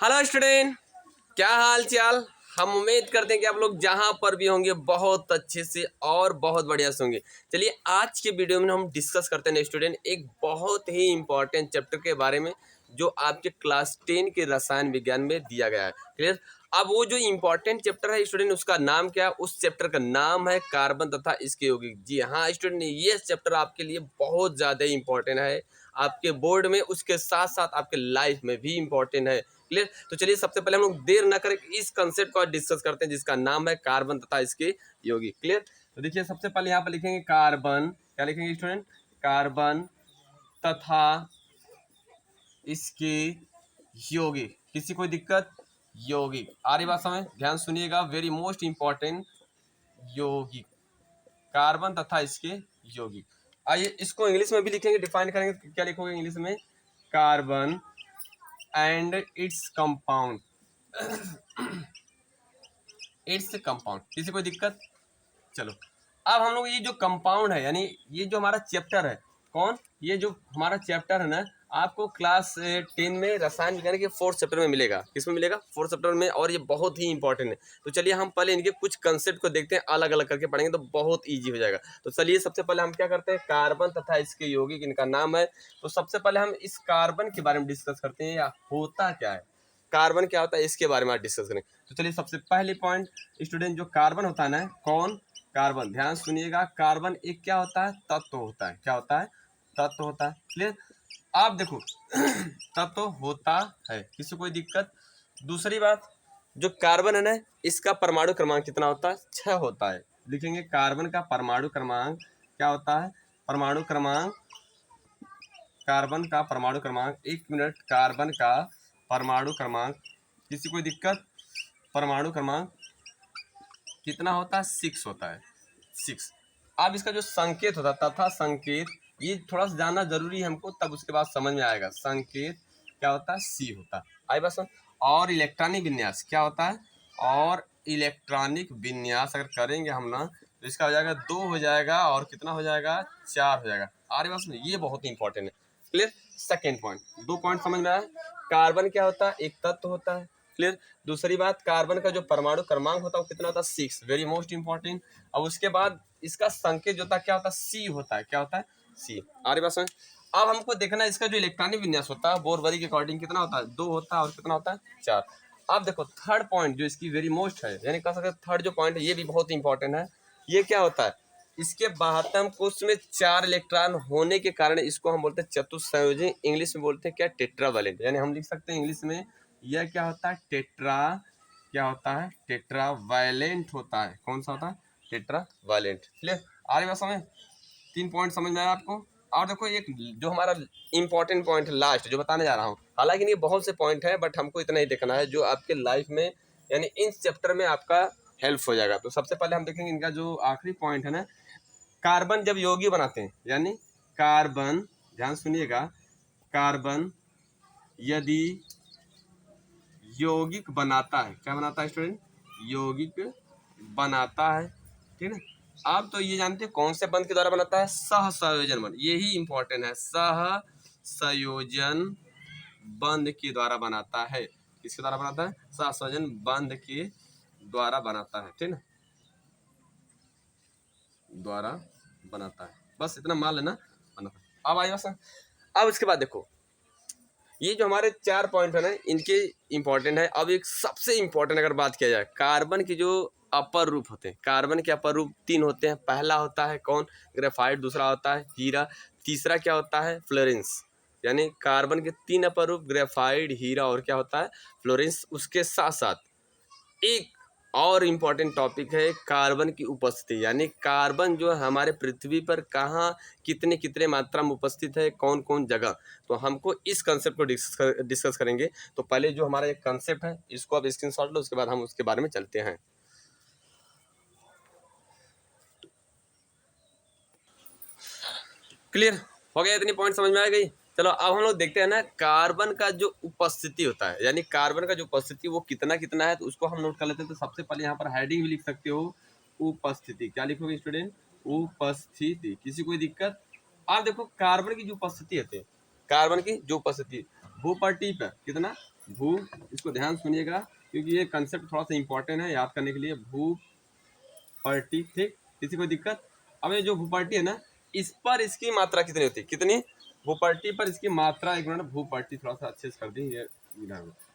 Hello student, क्या हाल चाल। हम उम्मीद करते हैं कि आप लोग जहां पर भी होंगे बहुत अच्छे से और बहुत बढ़िया से होंगे। चलिए आज के वीडियो में हम डिस्कस करते हैं स्टूडेंट एक बहुत ही इंपॉर्टेंट चैप्टर के बारे में जो आपके क्लास 10 के रसायन विज्ञान में दिया गया है। क्लियर। अब वो जो इम्पोर्टेंट चैप्टर है स्टूडेंट, उसका नाम क्या है? उस चैप्टर का नाम है कार्बन तथा इसके यौगिक। जी हाँ स्टूडेंट, ये चैप्टर आपके लिए बहुत ज़्यादा इंपॉर्टेंट है, आपके बोर्ड में, उसके साथ साथ आपके लाइफ में भी इम्पॉर्टेंट है। क्लियर। तो चलिए सबसे पहले हम लोग देर न करें इस कंसेप्ट को डिस्कस करते हैं जिसका नाम है कार्बन तथा इसके यौगिक। क्लियर। तो देखिए सबसे पहले यहाँ पर लिखेंगे कार्बन, क्या लिखेंगे स्टूडेंट? कार्बन तथा इसके यौगिक। किसी कोई दिक्कत? यौगिक आ रही बात समझ? ध्यान सुनिएगा, वेरी मोस्ट इंपॉर्टेंट। यौगिक, कार्बन तथा इसके यौगिक। आइए इसको इंग्लिश में भी लिखेंगे, डिफाइन करेंगे। क्या लिखोगे इंग्लिश में? Carbon and its compound. Its compound. किसी कोई दिक्कत? चलो अब हम लोग ये जो कंपाउंड है, यानी ये जो हमारा चैप्टर है, कौन? ये जो हमारा चैप्टर है ना, आपको क्लास 10 में रसायन विज्ञान के 4th चैप्टर में मिलेगा। किसमें मिलेगा? 4th चैप्टर में। और ये बहुत ही इंपॉर्टेंट है। तो चलिए हम पहले इनके कुछ कंसेप्ट को देखते हैं, अलग अलग करके पढ़ेंगे तो बहुत ईजी हो जाएगा। तो चलिए सबसे पहले हम क्या करते हैं, कार्बन तथा इसके यौगिक, इनका नाम है। तो सबसे पहले हम इस कार्बन के बारे में डिस्कस करते हैं, या होता क्या है, कार्बन क्या होता है, इसके बारे में आज डिस्कस करें। तो चलिए सबसे पहले पॉइंट स्टूडेंट, जो कार्बन होता है ना, कौन? कार्बन। ध्यान सुनिएगा, कार्बन एक क्या होता है? तत्व होता है। क्या होता है? तत्व होता है। क्लियर। आप देखो तत्व होता है, किसी कोई दिक्कत? दूसरी बात, जो कार्बन है ना, इसका परमाणु क्रमांक कितना होता है? 6 होता है। लिखेंगे कार्बन का परमाणु क्रमांक क्या होता है? परमाणु क्रमांक, कार्बन का परमाणु क्रमांक, एक मिनट, कार्बन का परमाणु क्रमांक, किसी कोई दिक्कत? परमाणु क्रमांक कितना होता है? 6 होता है। 6। अब इसका जो संकेत होता है, तथा संकेत, ये थोड़ा सा जानना जरूरी है हमको, तब उसके बाद समझ में आएगा। संकेत क्या होता है? सी होता है। आई बस। और इलेक्ट्रॉनिक विन्यास क्या होता है? और इलेक्ट्रॉनिक विन्यास अगर करेंगे हम ना, तो इसका हो जाएगा 2 हो जाएगा, और कितना हो जाएगा? 4 हो जाएगा। आ रही बात? ये बहुत इंपॉर्टेंट है। क्लियर। सेकेंड पॉइंट, 2 पॉइंट समझ में आया। कार्बन क्या होता है? एक तत्व होता है। क्लियर। दूसरी बात, कार्बन का जो परमाणु क्रमांक होता है वो कितना होता है? 6, वेरी मोस्ट इंपॉर्टेंट। अब उसके बाद इसका संकेत जो होता है क्या होता है? सी होता है। क्या होता है? सी। आ रही बात समझ? अब हमको देखना है इसका जो इलेक्ट्रॉनिक विन्यास होता है, बोरबरी के अकॉर्डिंग कितना होता है? 2 होता है, और कितना होता है? 4। अब देखो थर्ड पॉइंट जो इसकी वेरी मोस्ट है, यानी कह सकते हैं थर्ड जो पॉइंट है ये भी बहुत इंपॉर्टेंट है। ये क्या होता है? इसके 72 कोष में 4 इलेक्ट्रॉन होने के कारण इसको हम बोलते हैं चतुस्संयोजी। इंग्लिश में बोलते हैं क्या? टेट्रावैलेंट। यानी हम लिख सकते हैं इंग्लिश में, यह क्या होता है? टेट्रा, क्या होता है? टेट्रावैलेंट होता है। कौन सा होता है? टेट्रावैलेंट। क्लियर। आ रही बात समझ? 3 पॉइंट समझ में आया आपको? और देखो एक जो हमारा इंपॉर्टेंट पॉइंट है लास्ट, जो बताने जा रहा हूँ, हालांकि ये बहुत से पॉइंट है, बट हमको इतना ही देखना है जो आपके लाइफ में, यानी इस चैप्टर में आपका हेल्प हो जाएगा। तो सबसे पहले हम देखेंगे इनका जो आखिरी पॉइंट है ना, कार्बन जब यौगिक बनाते हैं, यानी कार्बन, ध्यान सुनिएगा, कार्बन यदि यौगिक बनाता है, क्या बनाता है स्टूडेंट? यौगिक बनाता है। ठीक है। आप तो ये जानते हैं कौन से बंध के द्वारा बनाता है? सह संयोजन बंध। यही इंपॉर्टेंट है, सह संयोजन बंध के द्वारा बनाता है। किसके द्वारा बनाता है? सह संयोजन बंध के द्वारा बनाता है। ठीक है, द्वारा बनाता है। बस इतना मान लेना, बनाता है। अब आइए बस। अब इसके बाद देखो, ये जो हमारे 4 पॉइंट है ना, इनके इंपॉर्टेंट है। अब एक सबसे इंपॉर्टेंट अगर बात किया जाए, कार्बन की जो अपर रूप होते हैं, कार्बन के अपर रूप 3 होते हैं। पहला होता है कौन? ग्रेफाइट। दूसरा होता है हीरा। तीसरा क्या होता है? फ्लोरेंस। यानी कार्बन के 3 अपर रूप, ग्रेफाइट, हीरा, और क्या होता है? फ्लोरेंस। उसके साथ साथ एक और इम्पॉर्टेंट टॉपिक है डिस्कशन की उपस्थिति, यानी कार्बन जो है हमारे पृथ्वी पर कहाँ कितने कितने मात्रा में उपस्थित है, कौन कौन जगह। तो हमको इस कंसेप्ट को डिस्कस करेंगे। तो पहले जो हमारा एक कंसेप्ट है इसको आप स्क्रीनशॉट लो, उसके बाद हम उसके बारे में चलते हैं। क्लियर हो गया? इतनी पॉइंट समझ में आ गई? चलो अब हम लोग देखते हैं ना, कार्बन का जो उपस्थिति होता है, यानी कार्बन का जो उपस्थिति वो कितना कितना है, तो उसको हम नोट कर लेते हैं। तो सबसे पहले यहाँ पर हेडिंग भी लिख सकते हो, उपस्थिति। क्या लिखोगे स्टूडेंट? उपस्थिति। किसी कोई दिक्कत? आप देखो कार्बन की जो उपस्थिति होती है, कार्बन की जो उपस्थिति भूपटल पर कितना? भू, इसको ध्यान सुनिएगा क्योंकि ये कंसेप्ट थोड़ा सा इंपॉर्टेंट है याद करने के लिए। भूपर्टी, ठीक, किसी को दिक्कत? अब ये जो भूपर्टी है ना, इस पर इसकी मात्रा कितनी होती है, कितनी? भूपर्टी पर इसकी मात्रा, एक मिनट, भूपर्टी थोड़ा सा अच्छे से कर दी ये,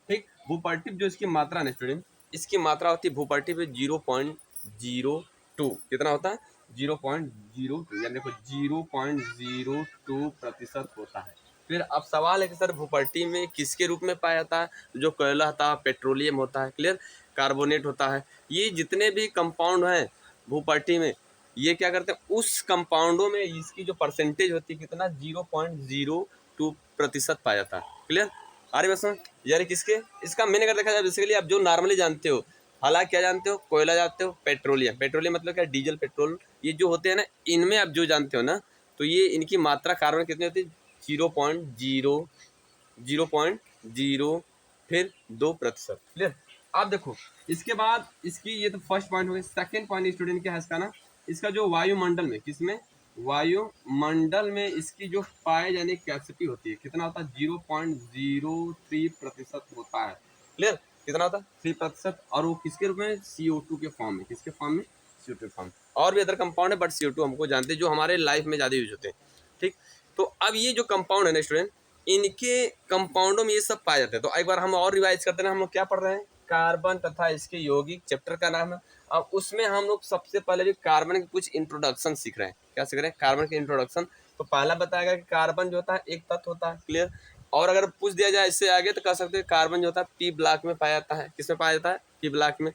ठीक। भूपर्टी जो इसकी मात्रा है स्टूडेंट, इसकी मात्रा होती है भूपर्टी पे 0.02, कितना होता है? 0.02, यानी देखो 0.02% होता है। फिर अब सवाल है कि सर भूपर्टी में किसके रूप में पाया जाता है? जो कोयला होता है, पेट्रोलियम होता है, क्लियर, कार्बोनेट होता है। ये जितने भी कंपाउंड हैं भूपर्टी में, ये क्या करते हैं, उस कंपाउंडों में इसकी जो परसेंटेज होती है कितना, 0.02% पाया जाता है, क्लियर। अरे बस यार किसके, इसका मैंने अगर देखा जाए बेसिकली आप जो नॉर्मली जानते हो, हालांकि क्या जानते हो, कोयला जानते हो, पेट्रोलियम, पेट्रोलियम मतलब क्या, डीजल, पेट्रोल, ये जो होते हैं ना, इनमें आप जो जानते हो ना, तो ये इनकी मात्रा कार्बन कितनी होती है, 0.0 फिर 2%, क्लियर। आप देखो इसके बाद इसकी, ये तो फर्स्ट पॉइंट हो गई। सेकंड पॉइंट स्टूडेंट क्या है इसका ना, इसका जो वायुमंडल में, किसमें, वायुमंडल में इसकी जो पाए जाने की कैपेसिटी होती है, कितना होता है, 0.03% होता है, क्लियर। कितना होता है, 3%। और वो किसके रूप में, CO2 के फॉर्म में, किसके फॉर्म में, CO2 के फॉर्म में। और भी अदर कंपाउंड है बट CO2 हमको जानते हैं, जो हमारे लाइफ में ज़्यादा यूज होते हैं, ठीक। तो अब ये जो कंपाउंड है ना स्टूडेंट, इनके कंपाउंडों में ये सब पाए जाते हैं। तो एक बार हम और रिवाइज करते हैं, हम लोग क्या पढ़ रहे हैं, कार्बन तथा इसके यौगिक, चैप्टर का नाम है। अब उसमें हम लोग सबसे पहले भी कार्बन के कुछ इंट्रोडक्शन सीख रहे हैं। क्या सीख रहे हैं, कार्बन के इंट्रोडक्शन। तो पहला बताएगा कि कार्बन जो होता है एक तत्व होता है, क्लियर। और अगर पूछ दिया जाए इससे आगे तो कह सकते हैं कार्बन जो होता है पी ब्लॉक में पाया जाता है। किसमें पाया जाता है, पी ब्लॉक में।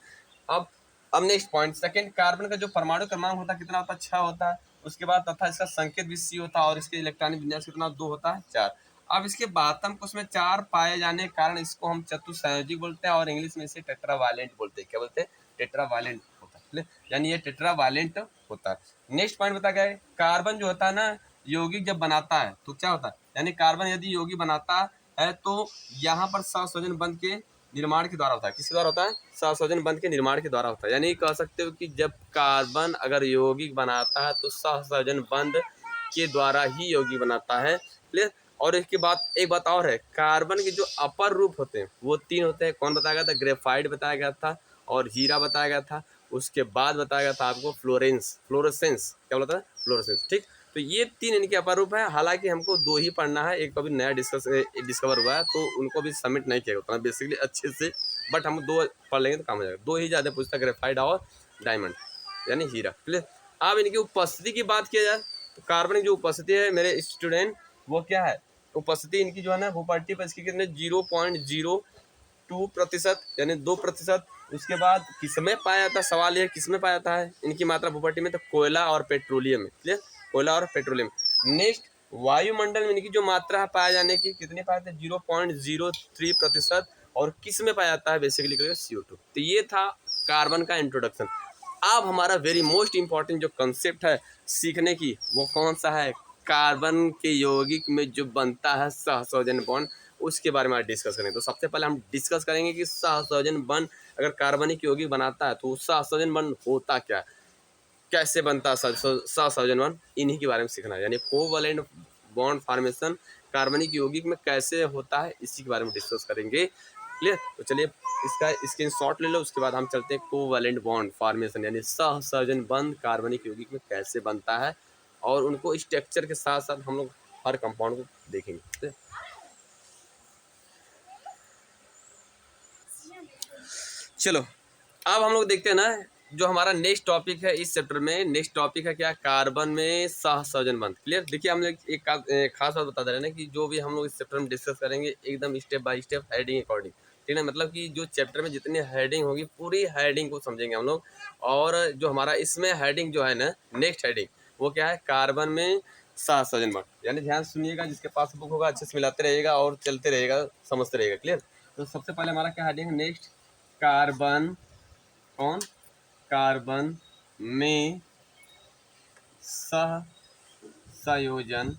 अब अब नेक्स्ट पॉइंट सेकंड, कार्बन का जो परमाणु क्रमांक होता है कितना होता है, 6 होता है। उसके बाद तथा इसका संकेत भी C होता है और इसके इलेक्ट्रॉनिक विन्यास कितना, 2 होता है, 4। अब इसके बातम को उसमें 4 पाए जाने के कारण इसको हम चतुसंयोजिक बोलते हैं और इंग्लिश में इसे टेट्रावालेंट बोलते हैं। क्या बोलते हैं, टेट्रावालेंट होता है, यानी ये टेट्रावालेंट होता है। नेक्स्ट पॉइंट बता गया, कार्बन जो होता है ना, यौगिक जब बनाता है तो क्या होता है, यानी कार्बन यदि यौगिक बनाता है तो यहाँ पर सहसंयोजन बंध के निर्माण के द्वारा होता है। किसके द्वारा होता है, सहसंयोजन बंध के निर्माण के द्वारा होता है। यानी कह सकते हो कि जब कार्बन अगर यौगिक बनाता है तो सहसंयोजन बंध के द्वारा ही यौगिक बनाता है, क्लियर। और इसके बाद एक बात और है, कार्बन के जो अपर रूप होते हैं वो 3 होते हैं। कौन बताया गया था, ग्रेफाइट बताया गया था और हीरा बताया गया था। उसके बाद बताया गया था आपको फ्लोरेसेंस, क्या बोला था, फ्लोरेसेंस, ठीक। तो ये 3 इनके अपर रूप है। हालांकि हमको 2 ही पढ़ना है, एक तो अभी नया डिस्कवर हुआ है तो उनको भी सबमिट नहीं किया उतना बेसिकली अच्छे से, बट हम 2 पढ़ लेंगे तो काम हो जाएगा। 2 ही ज़्यादा पूछता, ग्रेफाइट और डायमंड यानी हीरा, क्लियर। अब इनकी उपस्थिति की बात किया जाए तो कार्बन की जो उपस्थिति है मेरे स्टूडेंट, वो क्या है, उपस्थिति इनकी जो है ना भूपर्टी पर, इसकी कितने, 0.02% यानी 2%। उसके बाद किसमें पाया जाता है, सवाल ये किसमें पाया जाता है इनकी मात्रा भूपर्टी में, तो कोयला और पेट्रोलियम में, क्लियर, कोयला और पेट्रोलियम। नेक्स्ट, वायुमंडल में इनकी जो मात्रा है पाए जाने की, कितनी पाए जाते हैं, 0.03%। और किस में पाया जाता है, बेसिकली CO2। तो ये था कार्बन का इंट्रोडक्शन। अब हमारा वेरी मोस्ट इंपॉर्टेंट जो कंसेप्ट है सीखने की, वो कौन सा है, कार्बन के यौगिक में जो बनता है सहसंयोजन बॉन्ड, उसके बारे में आज डिस्कस करेंगे। तो सबसे पहले हम डिस्कस करेंगे कि सहसंयोजन बॉन्ड अगर कार्बनिक यौगिक बनाता है तो सहसंयोजन बॉन्ड होता क्या है, कैसे बनता है सहसंयोजन बॉन्ड, इन्हीं के बारे में सीखना है। यानी कोवैलेंट बॉन्ड फॉर्मेशन कार्बनिक यौगिक में कैसे होता है, इसी के बारे में डिस्कस करेंगे, क्लियर। तो चलिए इसका स्क्रीनशॉट ले लो, उसके बाद हम चलते हैं कोवैलेंट बॉन्ड फॉर्मेशन यानी सहसंयोजन बंध कार्बनिक यौगिक में कैसे बनता है, और उनको स्ट्रक्चर के साथ साथ हम लोग हर कंपाउंड को देखेंगे। चलो अब हम लोग देखते हैं ना, जो हमारा नेक्स्ट टॉपिक है इस चैप्टर में, नेक्स्ट टॉपिक है क्या, कार्बन में सहसंयोजन बंध, क्लियर। देखिए हम लोग एक खास बात बता दे रहे हैं ना कि जो भी हम लोग इस चैप्टर में डिस्कस करेंगे एकदम step by step, heading according, ठीक है। मतलब कि जो चैप्टर में जितनी हेडिंग होगी पूरी हेडिंग को समझेंगे हम लोग। और जो हमारा इसमें हेडिंग जो है ना, नेक्स्ट हेडिंग वो क्या है, कार्बन में सहसंयोजन बंध। यानी ध्यान सुनिएगा, जिसके पास बुक होगा अच्छे से मिलाते रहेगा और चलते रहेगा, समझते रहेगा, क्लियर। तो सबसे पहले हमारा क्या हेडिंग है, नेक्स्ट, कार्बन, कौन, कार्बन में सहसंयोजन,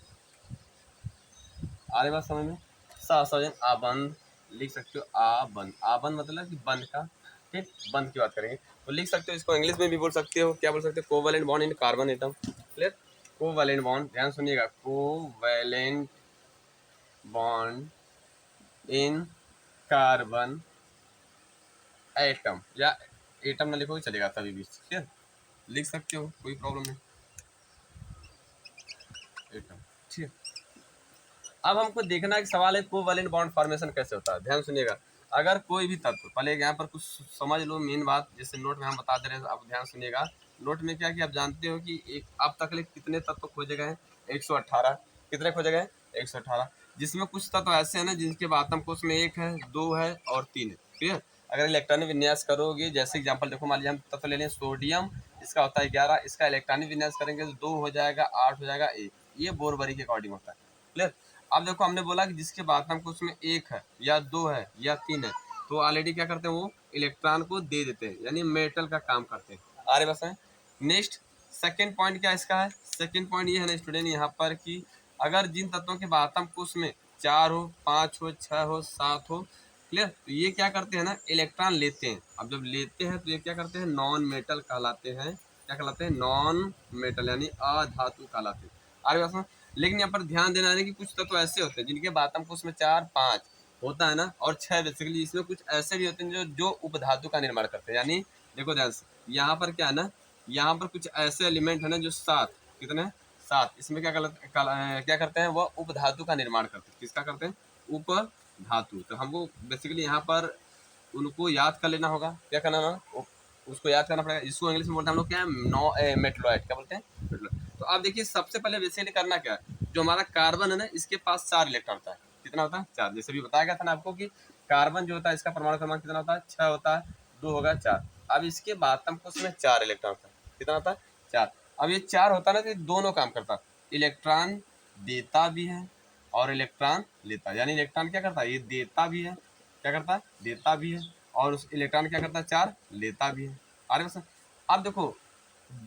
आ रही बात समझ में, सहसंयोजन आबंध लिख सकते हो, आबंध, आबंध मतलब कि बंध का, ठीक, बंध की बात करेंगे तो लिख सकते हो। इसको इंग्लिश में भी बोल सकते हो, क्या बोल सकते हो, covalent bond in carbon atom, clear. Covalent bond, ध्यान सुनिएगा, covalent bond in carbon atom, या एटम ना लिखो चलेगा तभी भी, ठीक है, लिख सकते हो, कोई प्रॉब्लम नहीं, एटम, ठीक है। अब हमको देखना एक सवाल है, कोवैलेंट बॉन्ड फॉर्मेशन कैसे होता है, ध्यान सुनिएगा। अगर कोई भी तत्व, पहले यहाँ पर कुछ समझ लो मेन बात, जैसे नोट में हम बता दे रहे हैं, आप ध्यान सुनिएगा। नोट में क्या कि आप जानते हो कि एक अब तक कितने तत्व खोजे गए हैं, 118। कितने खोजे गए, 118, जिसमें कुछ तत्व ऐसे हैं ना जिनके आत्म कोष में 1 है, 2 है और 3 है, ठीक है। अगर इलेक्ट्रॉनिक विन्यास करोगे, जैसे एग्जाम्पल देखो, मान लीजिए हम तत्व ले लें सोडियम, इसका होता है 11, इसका इलेक्ट्रॉनिक विन्यास करेंगे तो 2 हो जाएगा, 8 हो जाएगा, 1, ये बोरबरी के अकॉर्डिंग होता है, क्लियर। अब देखो हमने बोला कि जिसके आत्म कोष में 1 है या 2 है या 3 है, तो ऑलरेडी क्या करते हैं, वो इलेक्ट्रॉन को दे देते हैं, यानी मेटल का काम करते हैं। आ रहे बस है। नेक्स्ट सेकेंड पॉइंट क्या इसका है, सेकेंड पॉइंट ये है ना स्टूडेंट यहाँ पर कि अगर जिन तत्वों के आत्म कोष में 4 हो, 5 हो, 6 हो, 7 हो, क्लियर, तो ये क्या करते हैं ना, इलेक्ट्रॉन लेते हैं। अब जब लेते हैं तो ये क्या करते हैं, नॉन मेटल कहलाते हैं। क्या कहलाते हैं, नॉन मेटल, यानी अधातु कहलाते हैं। आ रहे बस। लेकिन यहाँ पर ध्यान देना है कि कुछ तत्व ऐसे होते हैं जिनके आत्म कोष में 4, 5 होता है ना, और 6 बेसिकली, इसमें कुछ ऐसे भी होते हैं जो उपधातु का निर्माण करते हैं। यानी देखो ध्यान से, यहाँ पर क्या है ना, यहाँ पर कुछ ऐसे एलिमेंट है ना जो 7, कितने, 7, इसमें क्या करते हैं, वह उपधातु का निर्माण करते हैं। किसका करते हैं, उपधातु। तो हमको बेसिकली यहाँ पर उनको याद कर लेना होगा, क्या करना होगा, उसको याद करना पड़ेगा। इसको इंग्लिश में बोलते हैं हम लोग क्या है, मेटलॉइड, क्या बोलते हैं, मेटलॉइड। तो आप देखिए सबसे पहले बेसिकली करना क्या है, जो हमारा कार्बन है ना, इसके पास 4 इलेक्ट्रॉन होता है। कितना होता है, 4। जैसे भी बताया गया था ना आपको कि कार्बन जो होता है इसका परमाणु क्रमांक कितना होता है, 6 होता है, 2 होगा 4। अब इसके आत्म कोष में 4 इलेक्ट्रॉन होता है। कितना होता है, 4। अब ये 4 होता है ना, तो दोनों काम करता है, इलेक्ट्रॉन देता भी है और इलेक्ट्रॉन लेता है। यानी इलेक्ट्रॉन क्या करता है, ये देता भी है, क्या करता है, देता भी है, और उस इलेक्ट्रॉन क्या करता है, 4 लेता भी है। अरे बस। अब देखो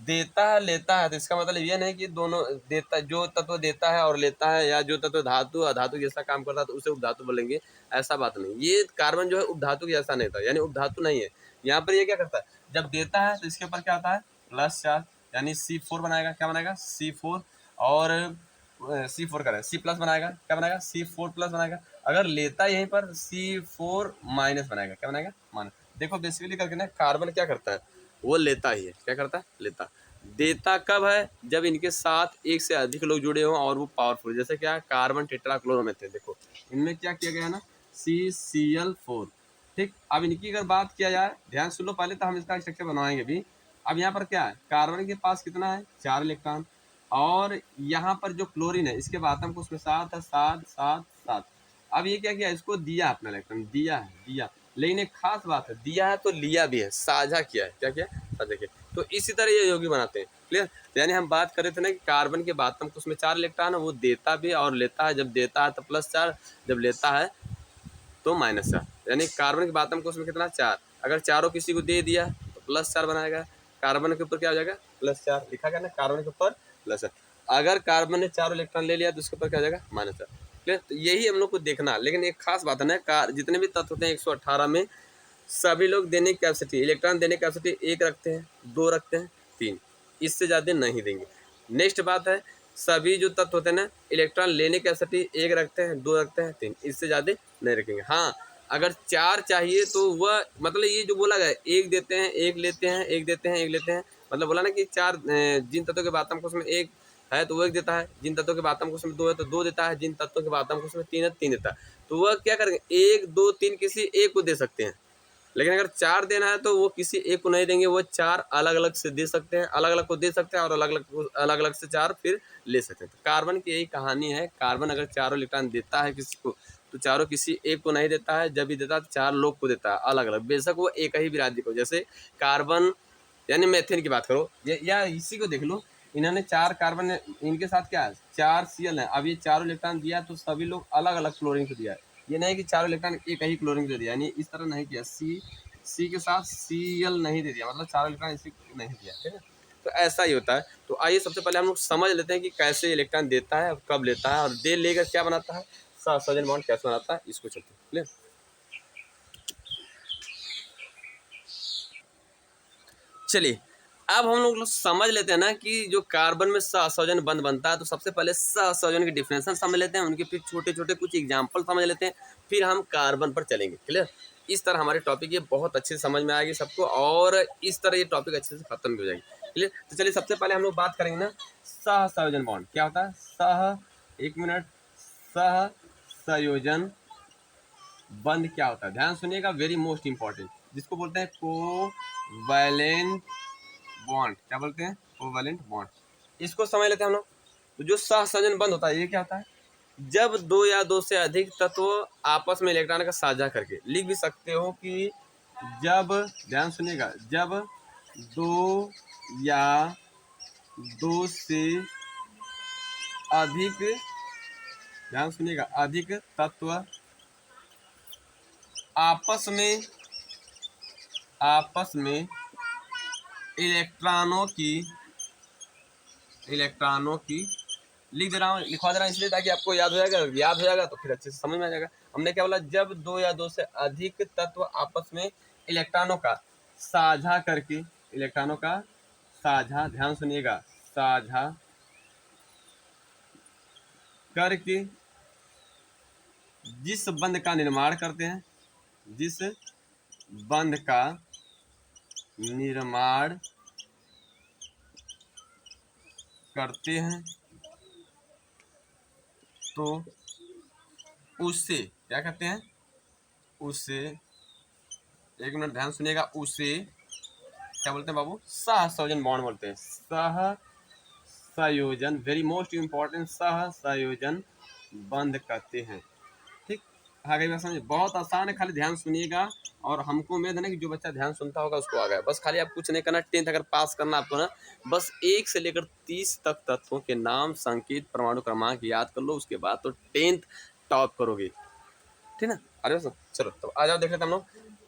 देता है लेता है, तो इसका मतलब ये नहीं कि दोनों देता, जो तत्व देता है और लेता है, या जो तत्व धातु अधातु जैसा काम करता है तो उसे उपधातु बोलेंगे, ऐसा बात नहीं। ये कार्बन जो है उपधातु जैसा नहीं था, यानी उपधातु नहीं है। यहाँ पर ये क्या करता है, जब देता है तो इसके ऊपर क्या आता है, प्लस चार्ज, यानी C4 बनाएगा, क्या बनाएगा, C4, और C4 करें, C प्लस बनाएगा, क्या बनाएगा, C4 प्लस बनाएगा। अगर लेता है यहीं पर C4 माइनस बनाएगा, क्या बनाएगा, माइनस। देखो बेसिकली करके ना कार्बन क्या करता है, वो लेता ही है, क्या करता है, लेता। देता कब है, जब इनके साथ एक से अधिक लोग जुड़े हों और वो पावरफुल, जैसे क्या कार्बन टेट्राक्लोरोमेथेन, देखो इनमें क्या किया गया है ना, CCl4, ठीक। अब इनकी अगर बात किया जाए, ध्यान सुन लो पहले, तो हम इसका स्ट्रक्चर बनवाएंगे भी। अब यहाँ पर क्या है, कार्बन के पास कितना है, 4 इलेक्ट्रॉन, और यहाँ पर जो क्लोरीन है इसके आत्म कोष में 7 है, 7, 7, 7। अब ये क्या किया, इसको दिया अपना इलेक्ट्रॉन, दिया है, दिया। लेकिन एक खास बात है, दिया है तो लिया भी है, साझा किया है, क्या किया, साझा किया। तो इसी तरह ये यौगिक बनाते हैं, क्लियर। तो यानी हम बात कर रहे थे ना कि कार्बन के आत्म कोष में 4 इलेक्ट्रॉन है, वो देता भी और लेता है। जब देता है तो +4, जब लेता है तो -4। यानी कार्बन के आत्म कोष में कितना, 4। अगर चारों किसी को दे दिया तो +4 बनाएगा, कार्बन के ऊपर क्या हो जाएगा, +4 लिखा गया ना, कार्बन के ऊपर +4। अगर कार्बन ने 4 इलेक्ट्रॉन ले लिया तो उसके ऊपर क्या हो जाएगा, -4, क्लियर। तो यही हम लोग को देखना। लेकिन एक खास बात है ना, जितने भी तत्व होते हैं 118 में, सभी लोग देने की कैपेसिटी, इलेक्ट्रॉन देने की कैपेसिटी 1 रखते हैं, 2 रखते हैं, 3, इससे ज़्यादा नहीं देंगे। नेक्स्ट बात है, सभी जो तत्व होते हैं ना, इलेक्ट्रॉन लेने की कैपेसिटी 1 रखते हैं, 2 रखते हैं, 3, इससे ज़्यादा नहीं रखेंगे। हाँ, अगर 4 चाहिए तो वह मतलब ये जो बोला गया, 1 देते हैं, 1 लेते हैं, 1 देते हैं, 1 लेते हैं, मतलब बोला ना कि 4 जिन तत्वों के आत्म कोष में 1 है तो वो 1 देता है, जिन तत्वों के आत्म कोष में 2 है तो 2 देता है, जिन तत्वों के आत्म कोष में 3 है, 3 देता है। तो वह क्या करेंगे, 1, 2, 3 किसी एक को दे सकते हैं। लेकिन अगर 4 देना है तो वो किसी एक को नहीं देंगे, वो 4 अलग-अलग से दे सकते हैं, अलग-अलग को दे सकते हैं, और अलग-अलग से 4 फिर ले सकते हैं। तो कार्बन की यही कहानी है, कार्बन अगर चारों इलेक्ट्रॉन देता है किसी को, तो चारों किसी एक को नहीं देता है, जब भी देता है तो 4 लोग को देता है, अलग-अलग, बेशक वो एक ही बिरादरी को। जैसे कार्बन यानी मीथेन की बात करो, या इसी को देख लो, इन्होंने 4 कार्बन, इनके साथ क्या है, 4 Cl है। अब ये चारों इलेक्ट्रॉन दिया तो सभी लोग अलग-अलग क्लोरीन को दिया है। ये नहीं कि चारों इलेक्ट्रॉन एक ही क्लोरीन दे दिया, यानी इस तरह नहीं किया, सी के साथ Cl नहीं दे दिया, मतलब चारों इलेक्ट्रॉन इसी नहीं दिया, ठीक है। तो ऐसा ही होता है। तो आइए सबसे पहले हम लोग समझ लेते हैं कि कैसे इलेक्ट्रॉन देता है, कब लेता है, और दे लेकर क्या बनाता है, सजन बॉन्ड कैसे बनाता है, इसको चलते हैं, क्लियर। चलिए, अब हम लोग समझ लेते हैं ना कि जो कार्बन में सहसंयोजन बंध बनता है, तो सबसे पहले सहसंयोजन की डिफिनेशन समझ लेते हैं, उनके फिर छोटे छोटे कुछ एग्जाम्पल समझ लेते हैं, फिर हम कार्बन पर चलेंगे। क्लियर? इस तरह हमारे टॉपिक ये बहुत अच्छे से समझ में आएगी सबको, और इस तरह ये टॉपिक अच्छे से खत्म भी हो जाएगी। क्लियर? तो चलिए सबसे पहले हम लोग बात करेंगे ना सहसंयोजन बॉन्ड क्या होता है। एक मिनट, सहसंयोजन बंध क्या होता है, ध्यान सुनिएगा, वेरी मोस्ट इंपॉर्टेंट, जिसको बोलते हैं कोवैलेंट बॉन्ड। क्या बोलते हैं? Covalent bond. इसको समझ लेते हैं हम लोग। तो जो सहसंयोजन बंध होता है ये क्या होता है, जब दो या दो से अधिक तत्व आपस में इलेक्ट्रॉन का साझा करके, लिख भी सकते हो कि जब, ध्यान सुनिएगा, जब दो या दो से अधिक, ध्यान सुनिएगा, अधिक तत्व आपस में इलेक्ट्रॉनों की लिख दे रहा हूँ, लिखवा दे रहा हूँ इसलिए ताकि आपको याद हो जाएगा तो फिर अच्छे से समझ में आ जाएगा। हमने क्या बोला, जब दो या दो से अधिक तत्व आपस में इलेक्ट्रॉनों का साझा करके, इलेक्ट्रॉनों का साझा, ध्यान सुनिएगा, साझा करके जिस बंध का निर्माण करते हैं, जिस बंध का निर्माण करते हैं, तो उससे क्या कहते हैं, उससे, एक मिनट ध्यान सुनिएगा, उससे क्या बोलते हैं बाबू, सहसंयोजन बॉन्ड बोलते हैं। सहसंयोजन, वेरी मोस्ट इंपॉर्टेंट, सहसंयोजन बंध कहते हैं। ठीक, आगे बात समझे, बहुत आसान है, खाली ध्यान सुनिएगा, और हमको उम्मीद है ना कि जो बच्चा ध्यान सुनता होगा उसको आ गया। बस खाली आप कुछ नहीं करना, 10th अगर पास करना आपको ना, बस 1 से लेकर 30 तक तत्वों के नाम, संकेत, परमाणु क्रमांक याद कर लो, उसके बाद तो 10th टॉप करोगे। ठीक ना? अरे चलो तो आ जाओ, देख लेते हम लोग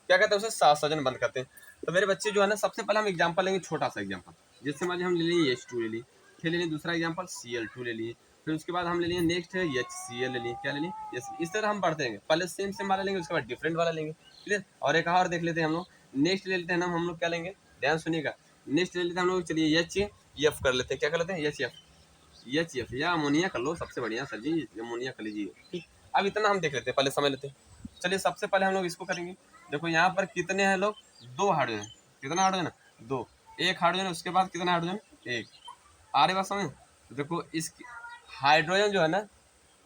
क्या कहते हैं, उसे सहसंयोजन बंद करते हैं। तो मेरे बच्चे जो है ना, सबसे पहले हम एग्जांपल लेंगे, छोटा सा एग्जांपल, जैसे मान हम ले लिए H2 ले ली, फिर ले लिए दूसरा एग्जांपल Cl2 ले लिए, फिर उसके बाद हम ले लिए नेक्स्ट है HCl ले लिए, क्या ले लिए, yes। इस तरह हम बढ़ते रहेंगे, पहले सेम सेम वाला लेंगे, उसके बाद डिफरेंट वाला लेंगे। क्लियर? और एक और देख लेते हैं हम लोग, नेक्स्ट ले लेते हैं हम लोग क्या लेंगे, ध्यान सुनिएगा, नेक्स्ट ले लेते हैं हम लोग, चलिए HF कर लेते हैं, क्या कर लेते हैं, HF या अमोनिया कर लो, सबसे बढ़िया सर जी, अमोनिया कर लीजिए। ठीक, अब इतना हम देख लेते हैं, पहले समझ लेते हैं। चलिए सबसे पहले हम लोग इसको करेंगे। देखो यहाँ पर कितने हैं लोग, 2 हाइड्रोजन, कितना हाइड्रोजन है, 2, एक हाइड्रोजन, उसके बाद कितना हाइड्रोजन, 1। आ रही बात समझ? तो देखो इस हाइड्रोजन जो है ना,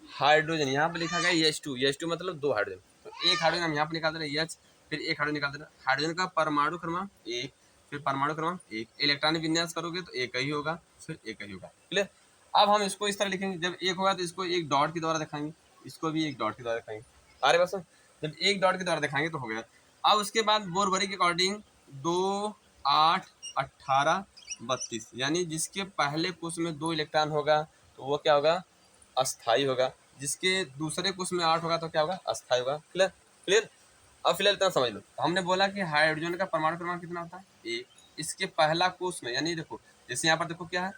हाइड्रोजन यहाँ पे लिखा गया H2 मतलब 2 हाइड्रोजन, तो एक हाइड्रोजन हम यहाँ पे निकाल दे रहे हैं H, फिर एक हाइड्रोजन निकाल दे रहे हैं, हाइड्रोजन का परमाणु क्रमांक 1, फिर परमाणु क्रमांक 1, इलेक्ट्रॉनिक विन्यास करोगे तो एक ही होगा, फिर एक ही होगा। क्लियर? अब हम इसको इस तरह लिखेंगे, जब एक होगा तो इसको एक डॉट के द्वारा दिखाएंगे, इसको भी एक डॉट के द्वारा दिखाएंगे। अरे बस जब एक डॉट के द्वारा दिखाएंगे तो हो गया। अब उसके बाद बोरबरी के अकॉर्डिंग 2, 8, 18, 32, यानी जिसके पहले कोष में 2 इलेक्ट्रॉन होगा तो वो क्या होगा, अस्थाई होगा, जिसके दूसरे कोष में 8 होगा तो क्या होगा, अस्थाई होगा। क्लियर? क्लियर? अब फिलहाल इतना समझ लो, हमने बोला कि हाइड्रोजन का परमाणु क्रमांक कितना होता है, 1, इसके पहला कोष में, यानी देखो जैसे यहाँ पर देखो क्या है,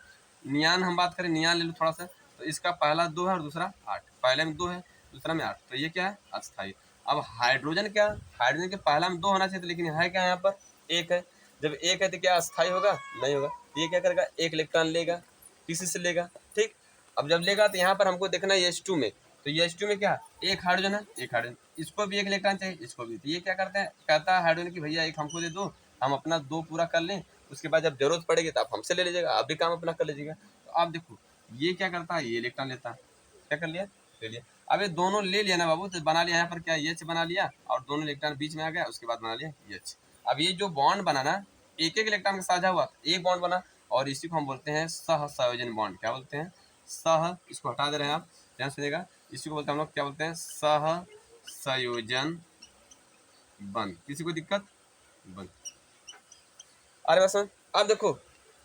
नियान, हम बात करें नियान ले लो थोड़ा सा, तो इसका पहला 2 है और दूसरा 8, पहले में 2 है, दूसरा में 8, तो ये क्या है, अस्थाई। अब हाइड्रोजन क्या, हाइड्रोजन के पहला में 2 होना चाहिए, लेकिन है क्या यहाँ पर, 1 है, जब 1 है तो क्या अस्थाई होगा, नहीं होगा, ये क्या करेगा, 1 इलेक्ट्रॉन लेगा, किसी से लेगा। ठीक, अब जब लेगा तो यहाँ पर हमको देखना है H2 में, तो H2 में क्या, एक हाइड्रोजन है, एक हाइड्रोजन, इसको भी एक इलेक्ट्रॉन चाहिए, इसको भी, तो ये क्या करते हैं, कहता है हाइड्रोजन की भैया एक हमको दे दो, हम अपना 2 पूरा कर लें, उसके बाद जब जरूरत पड़ेगी तो आप हमसे ले लीजिएगा, आप भी काम अपना कर लीजिएगा। तो आप देखो ये क्या करता है, ये इलेक्ट्रॉन लेता है, क्या कर लिया, ले लिया। अब ये दोनों ले लिया ना बाबू, तो बना लिया यहाँ पर क्या, H बना लिया, और दोनों इलेक्ट्रॉन बीच में आ गया, उसके बाद बना लिया H। अब ये जो बॉन्ड बना ना, एक एक इलेक्ट्रॉन का साझा हुआ, एक बॉन्ड बना, और इसी को हम बोलते हैं सहसंयोजन बॉन्ड। क्या बोलते हैं, इसको हटा दे रहे हैं आप, ध्यान सुनिएगा, इसी को बोलते हैं हम लोग, क्या बोलते हैं, सहसंयोजन बंध। किसी को दिक्कत, बंध। अरे बस अब देखो,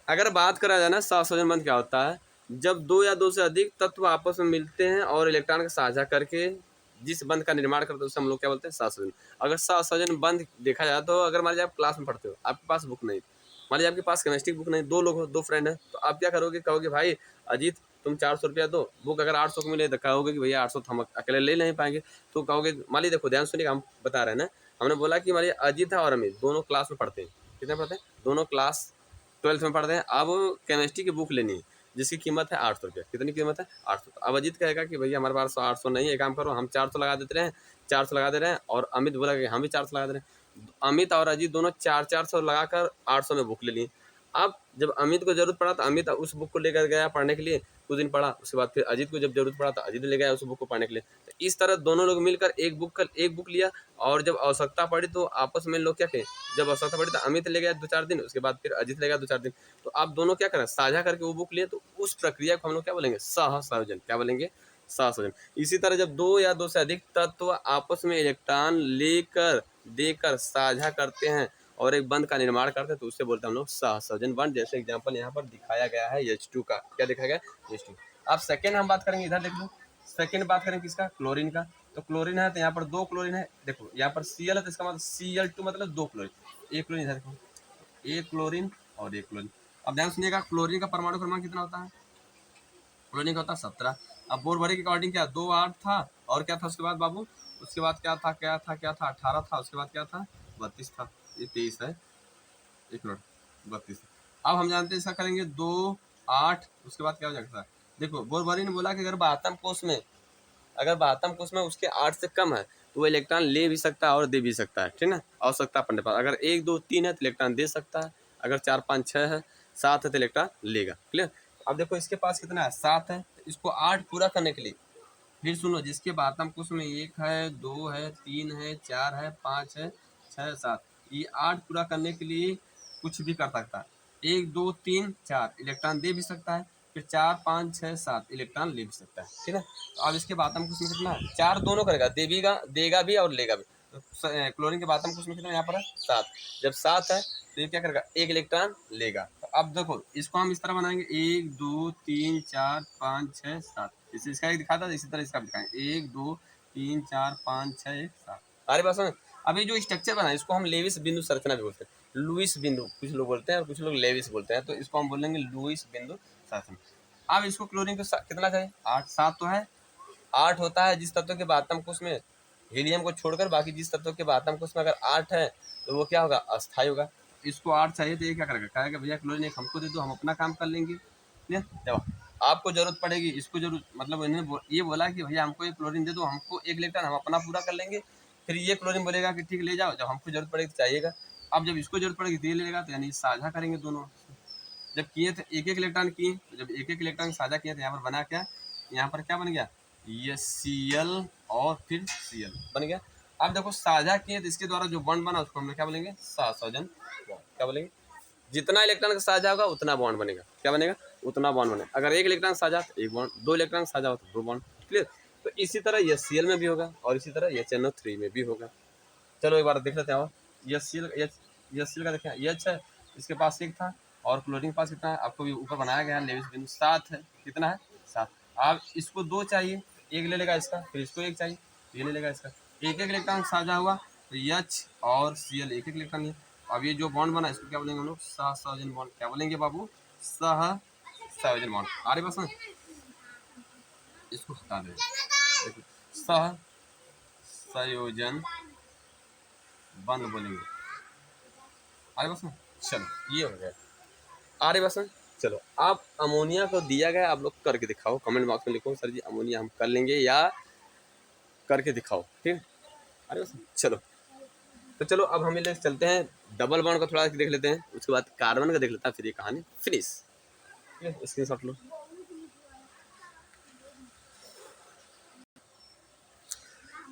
अगर बात करा जाए ना सहसंयोजन बंध क्या होता है, जब 2 या 2 से अधिक तत्व आपस में मिलते हैं और इलेक्ट्रॉन का साझा करके जिस बंध का निर्माण करते हैं उसे हम लोग क्या बोलते हैं, सहसंयोजन। अगर सहसंयोजन बंध देखा जाए तो, अगर मान लीजिए आप क्लास में पढ़ते हो, आपके पास बुक नहीं, मान लीजिए आपके पास केमिस्ट्री बुक नहीं, 2 लोग हो, 2 फ्रेंड हैं, तो आप क्या करोगे, कहोगे भाई अजीत तुम 400 रुपया दो, बुक अगर 800 को मिले तो कहोगे कि भैया 800 तो हम अकेले ले नहीं पाएंगे, तो कहोगे, मान लीजिए देखो ध्यान सुनिएगा, हम बता रहे हैं ना, हमने बोला कि मान लीजिए अजीत है और अमित दोनों क्लास में पढ़ते हैं, कितने पढ़ते हैं, दोनों क्लास 12th में पढ़ते हैं। अब केमिस्ट्री की बुक लेनी है जिसकी कीमत है 800 रुपये। कितनी कीमत है? 800। अब अजीत कहेगा कि भैया हमारे पास 800 नहीं है, काम करो हम 400 लगा देते हैं, 400 लगा दे रहे हैं। और अमित बोला कि हम भी 400 लगा दे रहे हैं। अमित और अजीत दोनों 400 लगाकर 800 में बुक ले ली। अब जब अमित को जरूरत पड़ा तो अमित उस बुक को लेकर गया पढ़ने के लिए, कुछ दिन पढ़ा। उसके बाद फिर अजीत को जब जरूरत पड़ा तो अजीत ले गया उस बुक को पढ़ने के लिए। तो इस तरह दोनों लोग मिलकर एक बुक लिया। और जब आवश्यकता पड़ी तो आपस में लोग क्या कहें, जब आवश्यकता पड़ी तो अमित ले गया 2-4 दिन, उसके बाद फिर अजीत ले गया 2-4 दिन। तो आप दोनों क्या करें, साझा करके वो बुक लिए, तो उस प्रक्रिया को हम लोग क्या बोलेंगे? सहसंयोजन। क्या बोलेंगे? सहसंयोजन। इसी तरह जब दो या दो से अधिक तत्व आपस में इलेक्ट्रॉन लेकर देकर साझा करते हैं और एक बंध का निर्माण करते हैं तो उससे बोलते हैं हम लोग सहसंयोजन बंध। जैसे एग्जांपल यहाँ पर दिखाया गया है H2 का। क्या दिखाया गया? H2। अब सेकेंड हम बात करेंगे, इधर देख लो। सेकेंड बात करेंगे किसका? क्लोरीन का। तो क्लोरीन है तो यहाँ पर 2 क्लोरीन है। देखो यहाँ पर Cl है तो इसका मतलब Cl2 मतलब 2 क्लोरीन। एक क्लोरीन इधर देखो, एक क्लोरीन और एक क्लोरीन। अब ध्यान सुनिएगा, क्लोरीन का परमाणु क्रमांक कितना होता है? क्लोरीन का होता है 17। अब बोरबरी के अकॉर्डिंग क्या 2 8 था और क्या था उसके बाद बाबू? उसके बाद क्या था 18 था। उसके बाद क्या था? 32 था। ये 23 है, 1 मिनट, 32। अब हम जानते हैं इसका करेंगे 2 8। उसके बाद क्या हो जाता है? देखो बोरबरी ने बोला कि अगर बातम कोष में उसके 8 से कम है तो वो इलेक्ट्रॉन ले भी सकता है और दे भी सकता है, ठीक ना, आवश्यकता पड़ने पर। अगर 1 2 3 है तो इलेक्ट्रॉन दे सकता है, अगर 4 5 6 है 7 है तो इलेक्ट्रॉन लेगा। क्लियर? अब देखो इसके पास कितना है? 7 है। तो इसको 8 पूरा करने के लिए फिर सुनो, जिसके बातम कोष में 1 है 2 है 3 है 4 है 5 है 6 7, ये 8 पूरा करने के लिए कुछ भी कर सकता है। 1 2 3 4 इलेक्ट्रॉन दे भी सकता है, फिर 4 5 6 7 इलेक्ट्रॉन ले भी सकता है, ठीक है। तो अब इसके बातम कोष में कितना है? 4 दोनों करेगा, देगा भी और लेगा भी। तो क्लोरीन के बातम कोष में कितना यहाँ पर है? 7। जब 7 है तो ये क्या करेगा? 1 इलेक्ट्रॉन लेगा। तो अब देखो इसको हम इस तरह बनाएंगे 1 2 3 4 5 6 7। इसे इसका एक दिखाता है, इसी तरह इसका भी दिखाएंगे 1 2 3 4 5 6 1 7। अरे बस अभी जो स्ट्रक्चर बना है इसको हम लेविस बिंदु संरचना भी बोलते हैं, लुईस बिंदु कुछ लोग बोलते हैं और कुछ लोग लेविस बोलते हैं। तो इसको हम बोलेंगे लुईस बिंदु संरचना। अब इसको क्लोरीन को कितना चाहिए? 8। 7 तो है। 8 होता है जिस तत्व के बातम कोष में, हीलियम को छोड़कर बाकी जिस तत्व के बातम कोष में अगर 8 है तो वो क्या होगा? अस्थायी होगा। इसको 8 चाहिए तो ये क्या करेगा? कहेगा भैया क्लोरीन एक हमको दे दो, हम अपना काम कर लेंगे। जब आपको जरूरत पड़ेगी, इसको जरूरत मतलब इन्हें ये बोला कि भैया हमको एक क्लोरीन दे दो, हमको 1 इलेक्ट्रॉन हम अपना पूरा कर लेंगे। फिर ये क्लोरीन बोलेगा कि ठीक ले जाओ, जब हमको जरूरत पड़ेगी तो चाहिएगा। अब जब इसको जरूरत पड़ेगी तो ये लेगा, तो यानी साझा करेंगे दोनों। जब किए थे 1 1 इलेक्ट्रॉन किए, तो जब 1 1 इलेक्ट्रॉन साझा किए तो यहाँ पर बना क्या? यहाँ पर क्या बन गया? ये Cl और फिर Cl बन गया। अब देखो साझा किए तो इसके द्वारा जो बॉन्ड बना उसको हम क्या बोलेंगे? सहसंयोजन बॉन्ड। क्या बोलेंगे? जितना इलेक्ट्रॉन का साझा होगा उतना बॉन्ड बनेगा। क्या बनेगा? उतना बॉन्ड बनेगा। अगर 1 इलेक्ट्रॉन साझा तो 1 बॉन्ड, 2 इलेक्ट्रॉन साझा हो तो 2 बॉन्ड। क्लियर? तो इसी तरह HCl में भी होगा और इसी तरह HNO3 में भी होगा। चलो एक बार देख लेते हैं। और HCl का देखें H है, इसके पास 1 था और क्लोरीन के पास कितना है? आपको भी ऊपर बनाया गया है लेविस बिंदु 7 है। कितना है? 7। अब इसको 2 चाहिए, 1 ले लेगा इसका, फिर इसको 1 चाहिए, ये ले लेगा इसका। 1 1 इलेक्ट्रॉन साझा हुआ तो H और Cl 1 1 इलेक्ट्रॉन है। अब ये जो बॉन्ड बना इसको क्या बोलेंगे हम लोग? सहसंयोजन बॉन्ड। क्या बोलेंगे बाबू? सहसंयोजन बॉन्ड। आ रही बस, इसको हटा दे। देखिए सहसंयोजन बंद बोलेंगे। आ रही बस में? चलो ये हो गया। आ रही बस में? चलो आप अमोनिया को दिया गया, आप लोग करके दिखाओ, कमेंट बॉक्स में लिखो सर जी अमोनिया हम कर लेंगे या करके दिखाओ, ठीक है। अरे बस चलो, तो चलो अब हम लोग चलते हैं डबल बॉन्ड का थोड़ा देख लेते हैं, उसके बाद कार्बन का देख लेते हैं, फिर ये कहानी फिनिश। ठीक है, स्क्रीनशॉट लो।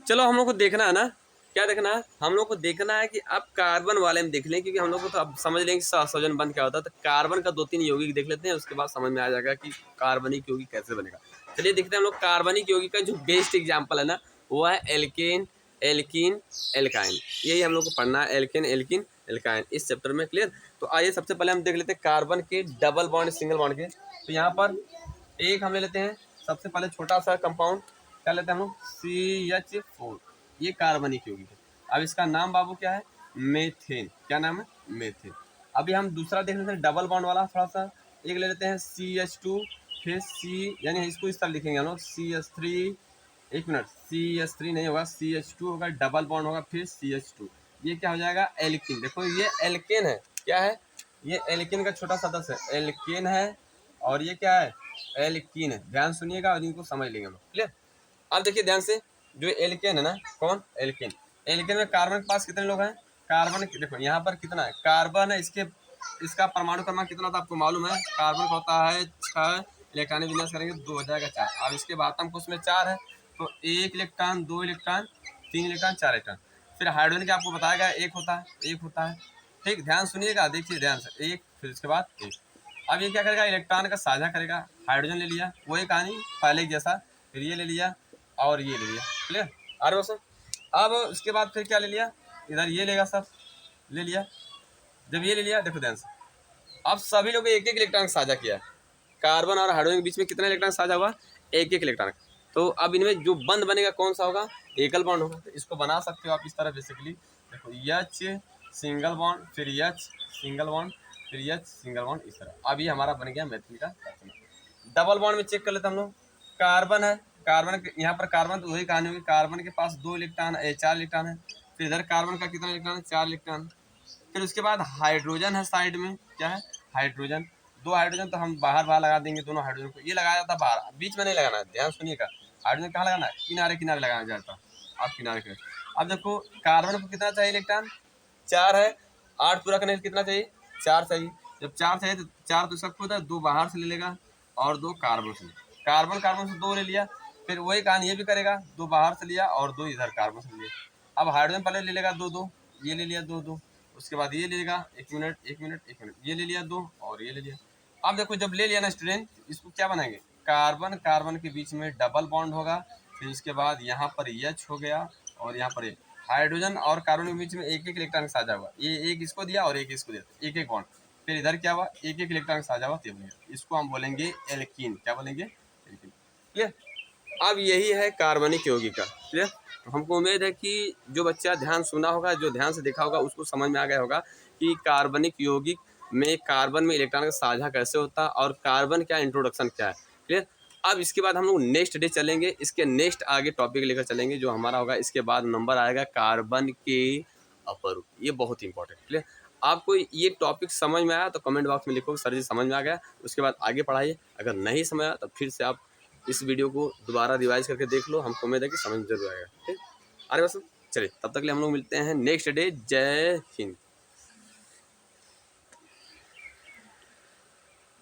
चलो हम लोग को देखना है ना, क्या देखना है? हम लोग को देखना है कि अब कार्बन वाले में देख लें, क्योंकि हम लोग को तो अब समझ लेंगे सहसंयोजन बंध क्या होता है। तो कार्बन का 2-3 यौगिक देख लेते हैं, उसके बाद समझ में आ जाएगा कि कार्बनिक यौगिक कैसे बनेगा। चलिए देखते हैं हम लोग कार्बनिक यौगिक का जो बेस्ट एग्जाम्पल है ना, वो है एल्केन, एल्कीन, एल्काइन। यही हम लोग को पढ़ना है, एल्केन, एल्कीन, एल्काइन, इस चैप्टर में। क्लियर? तो आइए सबसे पहले हम देख लेते हैं कार्बन के डबल बॉन्ड, सिंगल बॉन्ड के। तो यहाँ पर एक हम ले लेते हैं, सबसे पहले छोटा सा कंपाउंड क्या लेते हैं हम लोग? CH4। ये कार्बनिक यौगिक है। अब इसका नाम बाबू क्या है? मेथेन। क्या नाम है? मेथेन। अभी हम दूसरा देख लेते हैं डबल बॉन्ड वाला, थोड़ा सा एक ले लेते हैं CH2, फिर यानी इसको इस तरह लिखेंगे हम लोग CH3। 1 मिनट, CH3 नहीं होगा, CH2 होगा, डबल बॉन्ड होगा, फिर CH2। ये क्या हो जाएगा? एल्कीन। देखो ये एल्केन है, क्या है? ये एल्केन का छोटा सदस्य है, एल्केन है, और ये क्या है, एल्कीन है। ध्यान सुनिएगा और इनको समझ लेंगे हम लोग, क्लियर। अब देखिए ध्यान से, जो एल्केन है ना, कौन, एल्केन। एल्केन में कार्बन के पास कितने लोग हैं, कार्बन देखो यहाँ पर कितना है, कार्बन है, इसका परमाणु क्रमांक कितना था आपको मालूम है, कार्बन का होता है 6, इलेक्ट्रॉनिक विन्यास करेंगे 2 हो जाएगा 4। अब इसके बाद हमको उसमें 4 है, तो 1 इलेक्ट्रॉन, 2 इलेक्ट्रॉन, 3 इलेक्ट्रॉन, 4 इलेक्ट्रॉन। फिर हाइड्रोजन का आपको बताया गया 1 होता है, 1 होता है, ठीक। ध्यान सुनिएगा, देखिए ध्यान से, 1, फिर इसके बाद 1। अब ये क्या करेगा, इलेक्ट्रॉन का साझा करेगा, हाइड्रोजन ले लिया, वही कहानी पहले जैसा, फिर ये ले लिया और ये ले लिया, क्लियर। अरे सर, अब इसके बाद फिर क्या ले लिया, इधर ये लेगा, सब ले लिया। जब ये ले लिया, देखो ध्यान से, अब सभी लोग एक एक इलेक्ट्रॉन साझा किया। कार्बन और हाइड्रोजन के बीच में कितना इलेक्ट्रॉन साझा हुआ, एक एक इलेक्ट्रॉन। तो अब इनमें जो बंद बनेगा कौन सा होगा, एकल बॉन्ड होगा। तो इसको बना सकते हो आप इस तरह, बेसिकली देखो, एच सिंगल बॉन्ड, फिर एच सिंगल बॉन्ड, फिर एच सिंगल बॉन्ड, इस तरह। अब ये हमारा बन गया मैथिली का। डबल बॉन्ड में चेक कर लेते हम लोग, कार्बन है, कार्बन यहाँ पर कार्बन तो वही कहानी होगी, कार्बन के पास 2 इलेक्ट्रॉन, 4 इलेक्ट्रॉन है। फिर इधर कार्बन का कितना इलेक्ट्रॉन है, 4 इलेक्ट्रॉन। फिर उसके बाद हाइड्रोजन है साइड में, क्या है, हाइड्रोजन, 2 हाइड्रोजन, तो हम बाहर बाहर लगा देंगे दोनों हाइड्रोजन को। ये लगाया जाता है बाहर, बीच में नहीं लगाना है, ध्यान सुनिएगा। हाइड्रोजन कहाँ लगाना है, किनारे किनारे लगाया जाता है, आप किनारे के। अब देखो, कार्बन को कितना चाहिए इलेक्ट्रॉन, 4 है, 8 पूरा करने के कितना चाहिए, 4 चाहिए। जब 4 चाहिए तो 4 तो सबको होता है, 2 बाहर से ले लेगा और 2 कार्बन से, कार्बन कार्बन से 2 ले लिया। फिर वही कहानी ये भी करेगा, 2 बाहर से लिया और 2 इधर कार्बन से लिया। अब हाइड्रोजन पहले ले लेगा 2 2, ये ले लिया 2 2, उसके बाद ये ले लेगा, 1 मिनट 1 मिनट 1 मिनट, ये ले लिया 2 और ये ले लिया। अब देखो, जब ले लिया ना स्टूडेंट, इसको क्या बनाएंगे, कार्बन कार्बन के बीच में डबल बॉन्ड होगा। फिर उसके बाद यहाँ पर एच हो गया और यहाँ पर हाइड्रोजन और कार्बन के बीच में एक एक इलेक्ट्रॉन साझा हुआ, ये एक इसको दिया और एक इसको दिया, एक एक बॉन्ड। फिर इधर क्या हुआ, एक एक इलेक्ट्रॉन साझा हुआ, इसको हम बोलेंगे एल्कीन। क्या बोलेंगे, एल्कीन, क्लियर। अब यही है कार्बनिक यौगिक का, क्लियर। तो हमको उम्मीद है कि जो बच्चा ध्यान सुना होगा, जो ध्यान से देखा होगा, उसको समझ में आ गया होगा कि कार्बनिक यौगिक में कार्बन में इलेक्ट्रॉन का साझा कैसे होता है और कार्बन क्या इंट्रोडक्शन क्या है, क्लियर। अब इसके बाद हम लोग नेक्स्ट डे चलेंगे, इसके नेक्स्ट आगे टॉपिक लेकर चलेंगे जो हमारा होगा। इसके बाद नंबर आएगा कार्बन के अपरूप, ये बहुत इंपॉर्टेंट, क्लियर। आपको ये टॉपिक समझ में आया तो कमेंट बॉक्स में लिखो सर जी समझ में आ गया। उसके बाद आगे पढ़ाइए, अगर नहीं समझ आया तो फिर से आप इस वीडियो को दोबारा रिवाइज करके देख लो, हमको उम्मीद है कि समझ जरूर आएगा, ठीक। अरे बस, चलिए तब तक के लिए हम लोग मिलते हैं नेक्स्ट डे। जय हिंद।